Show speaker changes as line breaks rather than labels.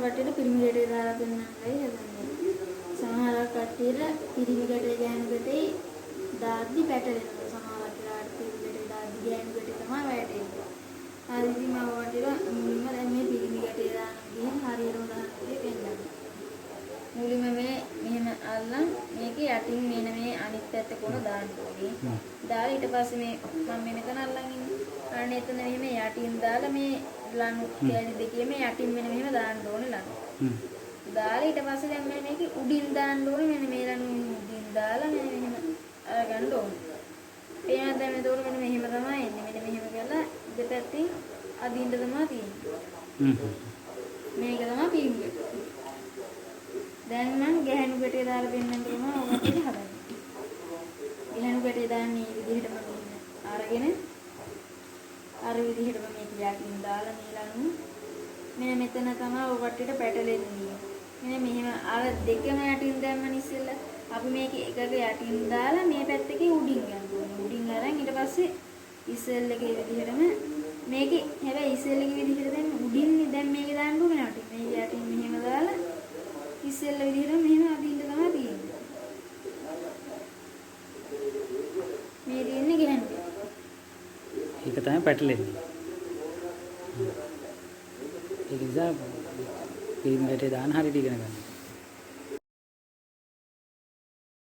කට්ටියට පිරිමි ගැටේ දාලා පෙන්නන්නයි හදන්නේ. සමහර කට්ටියට පිරිමි ගැටේ ගෑනු ගැටේ දාද්දි පැටලෙනවා. සමහර වෙලාවට පිරිමි ගැටේ දාද්දි ගෑනු ගැටේ තමයි වැටෙන්නේ. හරි ඉතින් මම වටිලා මුලින්ම දැන් මේ පිරිමි ගැටේ දාන විදිහ හරියට උදාහරණයක් පෙන්නන්න. මුලින්ම මේ මෙහෙම අල්ලන් මේකේ යටින් මෙන්න මේ අනිත් පැත්ත කොන දාන්න ඕනේ. දාලා ඊට පස්සේ මේ මම මෙතන අල්ලන් ඉන්නේ. අනේ එතන මෙහෙම යටින් දාලා මේ ලනු කැලි දෙකේම යටින් මෙහෙම දාන්න ඕනේ ලනු. දාලා ඊට පස්සේ දැන් මේක උඩින් දාන්න ඕනේ මෙන්න මේ ලනු උඩින් දාලා මෙහෙම අරගන්න ඕනේ. එහෙනම් දැන් මේතකොට මෙන්න මෙහෙම තමයි එන්නේ. මෙන්න මෙහෙම කරලා දෙපැත්තෙන් අදින්න තමයි තියෙන්නේ. මේක තමයි පිරිමි. දැන් මම ගැහණු ගැටේ දාලා පෙන්නන්න තමයි ඔකට හදන්නේ. ගැහණු ගැටේ දාන්නේ මේ විදිහටම අරගෙන අර විදිහටම මේක යටින් දාලා මේලනු මෙන්න මෙතන තමයි ඔය කට්ටියට පැටලෙන්නේ. මෙන්න මෙහෙම අර දෙකම යටින් දැම්මන ඉස්සෙල්ලා අපි මේක එකක යටින් දාලා මේ පැත්තේ උඩින් ගන්න ඕනේ. උඩින් අරන් ඊට පස්සේ ඉස්සෙල්ලගේ විදිහටම මේකේ හැබැයි ඉස්සෙල්ලගේ විදිහට දැන් උඩින් දැන් මේක දාන්න ඕනේ යටින්. මේක යටින් මෙහෙම දාලා ඉස්සෙල්ල විදිහට මෙහෙම අදින්න තමයි තියෙන්නේ. මේ තියෙන්නේ ගැහණු.
ඒක තමයි පැටලෙන්නේ. ඒක නිසා පිරිමි ගැටේ දාන්න හරියට ඉගෙන ගන්න.